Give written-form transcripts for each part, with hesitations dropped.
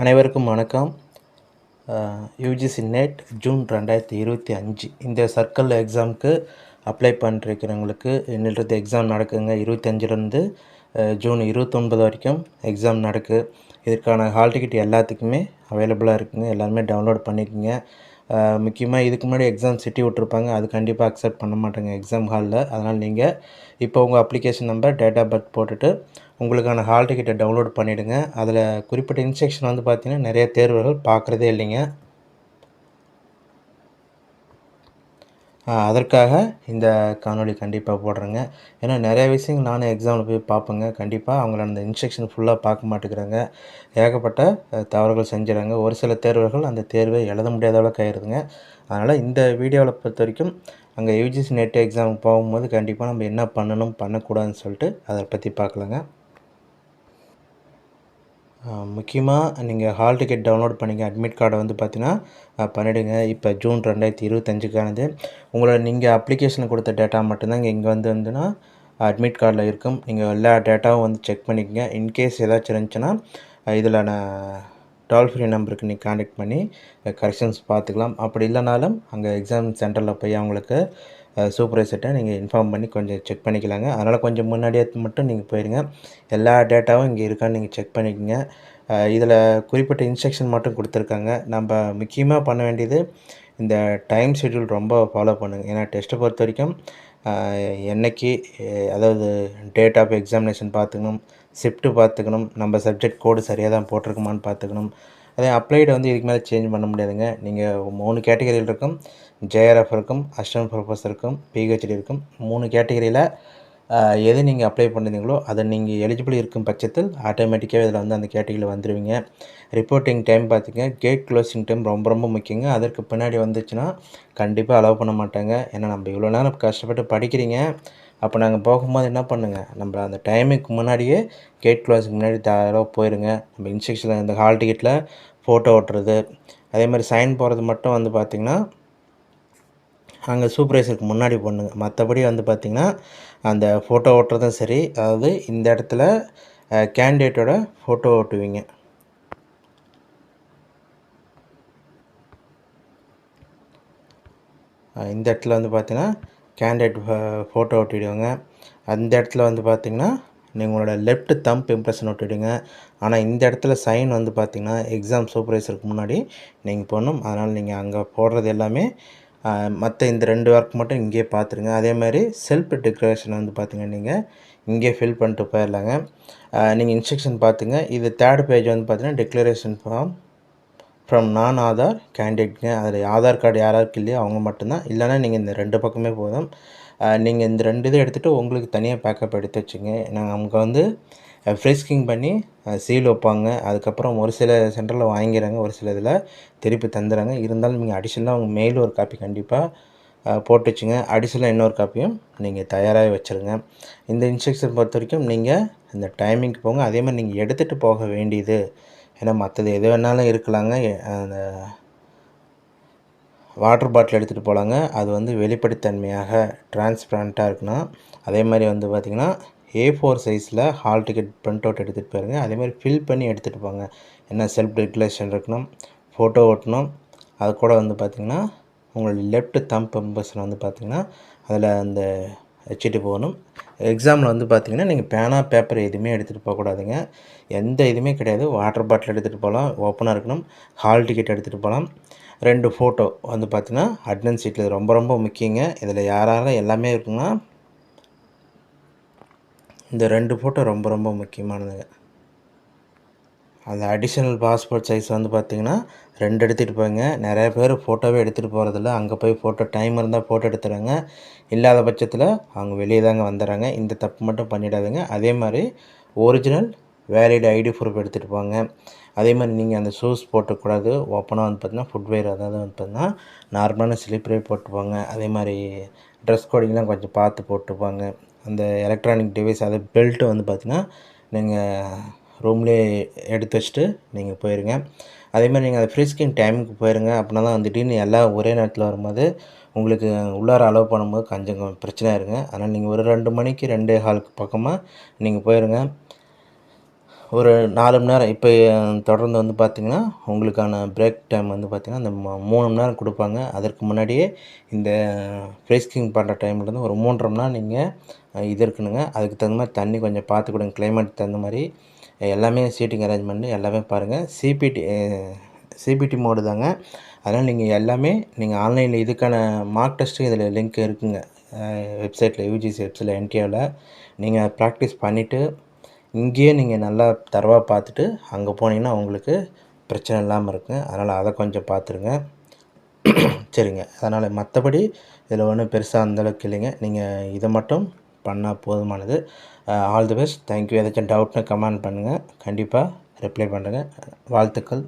அனைவருக்கும் வணக்கம். UGC net June 2025 இந்த சர்க்கிள் எக்ஸாமுக்கு அப்ளை பண்ணிருக்கிறவங்களுக்கு இன்னிலிருந்து எக்ஸாம் நடக்குதுங்க. 25லேருந்து ஜூன் 29 வரைக்கும் எக்ஸாம் நடக்கு. இதற்கான ஹால் டிக்கெட் எல்லாத்துக்குமே அவைலபிளாக இருக்குங்க. எல்லாருமே டவுன்லோட் பண்ணிக்கோங்க. முக்கியமாக இதுக்கு முன்னாடி எக்ஸாம் சிட்டி விட்ருப்பாங்க, அது கண்டிப்பாக அக்செப்ட் பண்ண மாட்டாங்க எக்ஸாம் ஹாலில். அதனால் நீங்கள் இப்போ உங்கள் application number, date of birth போட்டுட்டு உங்களுக்கான ஹால் டிக்கெட்டை டவுன்லோட் பண்ணிவிடுங்க. அதில் குறிப்பிட்ட இன்ஸ்ட்ரக்ஷன் வந்து பார்த்திங்கன்னா நிறைய தேர்வுகள் பார்க்குறதே இல்லைங்க. அதற்காக இந்த காணொலி கண்டிப்பாக போடுறேங்க. ஏன்னா நிறைய விஷயங்கள் நானும் எக்ஸாமில் போய் பார்ப்பேங்க. கண்டிப்பாக அவங்கள அந்த இன்ஸ்ட்ரக்ஷன் ஃபுல்லாக பார்க்க மாட்டேங்கிறாங்க. ஏகப்பட்ட தவறுகள் செஞ்சுறாங்க. ஒரு சில தேர்வுகள் அந்த தேர்வை எழுத முடியாத அளவுக்கு ஆயிடுதுங்க. அதனால் இந்த வீடியோவில் பொறுத்த வரைக்கும் அங்கே யூஜிசி நெட் எக்ஸாமுக்கு போகும்போது கண்டிப்பாக நம்ம என்ன பண்ணணும் பண்ணக்கூடாதுன்னு சொல்லிட்டு அதை பற்றி பார்க்கலாங்க. முக்கியமாக நீங்கள் ஹால் டிக்கெட் டவுன்லோட் பண்ணிங்க. அட்மிட் கார்டை வந்து பார்த்தீங்கன்னா பண்ணிவிடுங்க. இப்போ ஜூன் 2025க்கானது உங்களோட நீங்கள் அப்ளிகேஷன் கொடுத்த டேட்டா மட்டும்தான் இங்கே வந்துன்னா அட்மிட் கார்டில் இருக்கும். நீங்கள் எல்லா டேட்டாவும் வந்து செக் பண்ணிக்கங்க. இன்கேஸ் ஏதாச்சும் இருந்துச்சுன்னா இதில் நான் டோல் ஃப்ரீ நம்பருக்கு நீங்கள் கான்டாக்ட் பண்ணி கரெக்ஷன்ஸ் பார்த்துக்கலாம். அப்படி இல்லைனாலும் அங்கே எக்ஸாம் சென்டரில் போய் அவங்களுக்கு சூப்பர்வைசர்கிட்ட நீங்கள் இன்ஃபார்ம் பண்ணி கொஞ்சம் செக் பண்ணிக்கலாங்க. அதனால் கொஞ்சம் முன்னாடியே மட்டும் நீங்கள் போயிடுங்க. எல்லா டேட்டாவும் இங்கே இருக்கான்னு நீங்கள் செக் பண்ணிக்கோங்க. இதில் குறிப்பிட்ட இன்ஸ்ட்ரக்ஷன் மட்டும் கொடுத்துருக்காங்க. நம்ம முக்கியமாக பண்ண வேண்டியது இந்த டைம் ஷெட்யூல் ரொம்ப ஃபாலோ பண்ணுங்கள். ஏன்னா டெஸ்ட்டை பொறுத்த வரைக்கும் என்னைக்கு, அதாவது டேட் ஆஃப் எக்ஸாமினேஷன் பார்த்துக்கணும், ஷிஃப்ட்டு பார்த்துக்கணும், நம்ம சப்ஜெக்ட் கோடு சரியாக தான் போட்டிருக்குமான்னு பார்த்துக்கணும். அதே அப்ளைடு வந்து இதுக்கு மேலே சேஞ்ச் பண்ண முடியாதுங்க. நீங்கள் 3 கேட்டகரியில் இருக்கும். ஜேஆர்எஃப் இருக்கும், அசிஸ்டன்ட் ப்ரொஃபஸர் இருக்கும், பிஹெச்டி இருக்கும். 3 கேட்டகரியில் எது நீங்கள் அப்ளை பண்ணுறீங்களோ அதை நீங்கள் எலிஜிபிள் இருக்கும் பட்சத்தில் ஆட்டோமேட்டிக்காகவே இதில் வந்து அந்த கேட்டகரியில் வந்துடுவீங்க. ரிப்போர்ட்டிங் டைம் பார்த்திங்க, கேட் க்ளோசிங் டைம் ரொம்ப ரொம்ப முக்கியங்க. அதற்கு பின்னாடி வந்துச்சுன்னா கண்டிப்பாக அலோவ் பண்ண மாட்டாங்க. ஏன்னா நம்ம இவ்வளோ நேரம் கஷ்டப்பட்டு படிக்கிறீங்க, அப்போ நாங்கள் போகும்போது என்ன பண்ணுங்கள், நம்ம அந்த டைமுக்கு முன்னாடியே கேட் க்ளோஸுக்கு முன்னாடி தாராளமாக போயிடுங்க. நம்ம இன்ஸ்ட்ரக்ஷனில் இந்த ஹால் டிக்கெட்டில் ஃபோட்டோ ஓட்டுறது, அதே மாதிரி சைன் போடுறது மட்டும் வந்து பார்த்திங்கன்னா அங்கே சூப்பர்வைசருக்கு முன்னாடி பண்ணுங்க. மற்றபடி வந்து பார்த்திங்கன்னா அந்த ஃபோட்டோ ஓட்டுறதும் சரி, அதாவது இந்த இடத்துல கேண்டிடேட்டோட ஃபோட்டோ ஓட்டுவீங்க. இந்த இடத்துல வந்து பார்த்திங்கன்னா கேண்டிடேட் ஃபோட்டோ ஓட்டிடுவாங்க. அந்த இடத்துல வந்து பார்த்திங்கன்னா உங்களோட லெஃப்ட் தம்ப் இம்ப்ரெஷன் ஓட்டிவிடுங்க. ஆனால் இந்த இடத்துல சைன் வந்து பார்த்திங்கன்னா எக்ஸாம் சூப்பர்வைசருக்கு முன்னாடி நீங்கள் போடணும். அதனால் நீங்கள் அங்கே போடுறது எல்லாமே மற்ற இந்த 2 ஒர்க் மட்டும் இங்கேயே பார்த்துருங்க. அதே மாதிரி செல்ஃப் டிக்ளரேஷன் வந்து பார்த்திங்கன்னா நீங்கள் இங்கே ஃபில் பண்ணிட்டு போயிடலாங்க. நீங்கள் இன்ஸ்ட்ரக்ஷன் பார்த்துங்க. இது 3rd பேஜ் வந்து பார்த்திங்கன்னா டிக்ளரேஷன் ஃபார்ம் ஃப்ரம் நான் ஆதார் கேண்டிடேட்ங்க. அதில் ஆதார் கார்டு யாராருக்கு இல்லையோ அவங்க மட்டும்தான். இல்லைனா நீங்கள் இந்த 2 பக்கமே போதும். நீங்கள் இந்த 2 இதை எடுத்துகிட்டு உங்களுக்கு தனியாக பேக்கப் எடுத்து வச்சுங்க. நாங்கள் அவங்க வந்து ஃப்ரீஸ்கிங் பண்ணி சீல் வைப்பாங்க. அதுக்கப்புறம் ஒரு சில சென்டரில் வாங்கிறாங்க, ஒரு சில இதில் திருப்பி தந்துடுறாங்க. இருந்தாலும் நீங்கள் அடிஷ்னலாக உங்கள் மெயில் ஒரு காப்பி கண்டிப்பாக போட்டு வச்சுங்க. அடிஷ்னலாக இன்னொரு காப்பியும் நீங்கள் தயாராக வச்சுருங்க. இந்த இன்ஸ்ட்ரக்ஷன் பொறுத்த வரைக்கும் நீங்கள் இந்த டைமிங்க்கு போங்க. அதே மாதிரி நீங்கள் எடுத்துகிட்டு போக வேண்டியது, ஏன்னா மற்றது எது வேணாலும் இருக்கலாங்க. அந்த வாட்டர் பாட்டில் எடுத்துகிட்டு போகலாங்க. அது வந்து வெளிப்படைத்தன்மையாக டிரான்ஸ்பரண்ட்டாக இருக்கணும். அதே மாதிரி வந்து பார்த்திங்கன்னா A4 சைஸில் ஹால் டிக்கெட் பிரிண்ட் அவுட் எடுத்துகிட்டு போயிருங்க. அதேமாதிரி ஃபில் பண்ணி எடுத்துகிட்டு போங்க. என்ன செல்ஃப் டிக்ளரேஷன் இருக்கணும், ஃபோட்டோ ஓட்டணும். அது கூட வந்து பார்த்திங்கன்னா உங்களுடைய லெஃப்ட் தம்ப் இம்ப்ரெஷன் வந்து பார்த்திங்கன்னா அதில் அந்த வச்சுட்டு போகணும். எக்ஸாமில் வந்து பார்த்திங்கன்னா நீங்கள் பேனா பேப்பர் எதுவுமே எடுத்துகிட்டு போகக்கூடாதுங்க. எந்த இதுவுமே கிடையாது. வாட்டர் பாட்டில் எடுத்துகிட்டு போகலாம், ஓப்பனாக இருக்கணும். ஹால் டிக்கெட் எடுத்துகிட்டு போகலாம். 2 ஃபோட்டோ வந்து பார்த்திங்கன்னா அட்டெண்டன்ஸ் ஷீட்டில் ரொம்ப ரொம்ப முக்கியங்க. இதில் யாரால எல்லாமே இருக்குன்னா இந்த 2 ஃபோட்டோ ரொம்ப ரொம்ப முக்கியமானதுங்க. அந்த அடிஷ்னல் பாஸ்போர்ட் சைஸ் வந்து பார்த்திங்கன்னா 2 எடுத்துகிட்டு போங்க. நிறைய பேர் ஃபோட்டோவே எடுத்துகிட்டு போகிறதில்ல. அங்கே போய் ஃபோட்டோ டைம் இருந்தால் ஃபோட்டோ எடுத்துடுறாங்க. இல்லாத பட்சத்தில் அவங்க வெளியே தாங்க வந்துடுறாங்க. இந்த தப்பு மட்டும் பண்ணிடாதுங்க. அதே மாதிரி ஒரிஜினல் வேலிட் ஐடி ப்ரூஃப் எடுத்துகிட்டு போங்க. அதே மாதிரி நீங்கள் அந்த ஷூஸ் போட்டுக்கூடாது. ஓப்பனாக வந்து பார்த்திங்கன்னா ஃபுட்வேர், அதாவது வந்து பார்த்திங்கன்னா நார்மலான ஸ்லிப்பரே போட்டுப்பாங்க. அதே மாதிரி ட்ரெஸ் கோடிங்லாம் கொஞ்சம் பார்த்து போட்டுப்பாங்க. அந்த எலக்ட்ரானிக் டிவைஸ், அது பெல்ட்டு வந்து பார்த்திங்கன்னா நீங்கள் ரூம்லேயே எடுத்து வச்சுட்டு நீங்கள் போயிருங்க. அதேமாதிரி நீங்கள் அந்த ஃப்ரீஸ்கிங் டைமுக்கு போயிருங்க. அப்படின்னா தான் திடீர்னு எல்லாம் ஒரே நேரத்தில் வரும்போது உங்களுக்கு உள்ளார அலோவ் பண்ணும்போது கொஞ்சம் பிரச்சனையாக இருங்க. அதனால் நீங்கள் ஒரு 2 மணிக்கு 2:15 பக்கமாக நீங்கள் போயிருங்க. ஒரு 4 மணி நேரம் இப்போ தொடர்ந்து வந்து பார்த்திங்கன்னா உங்களுக்கான பிரேக் டைம் வந்து பார்த்திங்கன்னா இந்த 3 மணி நேரம் கொடுப்பாங்க. அதற்கு முன்னாடியே இந்த ஃப்ரீஸ்கிங் பண்ணுற டைம்லேருந்து ஒரு 3.5 மணி நேரம் நீங்கள் இது இருக்கணுங்க. அதுக்கு தகுந்த மாதிரி தண்ணி கொஞ்சம் பார்த்து கொடுங்க. கிளைமேட் தகுந்த மாதிரி எல்லாமே சீட்டிங் அரேஞ்ச்மெண்ட் எல்லாமே பாருங்கள். சிபிடி மோடு தாங்க. அதனால் நீங்கள் எல்லாமே நீங்கள் ஆன்லைனில் இதுக்கான மார்க் டெஸ்ட்டு இதில் லிங்க் இருக்குங்க. வெப்சைட்டில் யூஜிசி வெப்சைட்டில் என்டிஏவில் நீங்கள் ப்ராக்டிஸ் பண்ணிவிட்டு இங்கேயே நீங்கள் நல்லா தரவாக பார்த்துட்டு அங்கே போனீங்கன்னா உங்களுக்கு பிரச்சனை இல்லாமல் இருக்குங்க. அதனால் அதை கொஞ்சம் பார்த்துருங்க. சரிங்க. அதனால் மற்றபடி இதில் ஒன்றும் பெருசாக அந்தளவுக்கு இல்லைங்க. நீங்கள் இதை மட்டும் பண்ணால் போதுமானது. All the best. தேங்க்யூ. ஏதாச்சும் டவுட்னா கமெண்ட் பண்ணுங்கள். கண்டிப்பாக ரிப்ளை பண்ணுறேங்க. வாழ்த்துக்கள்.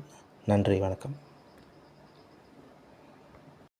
நன்றி. வணக்கம்.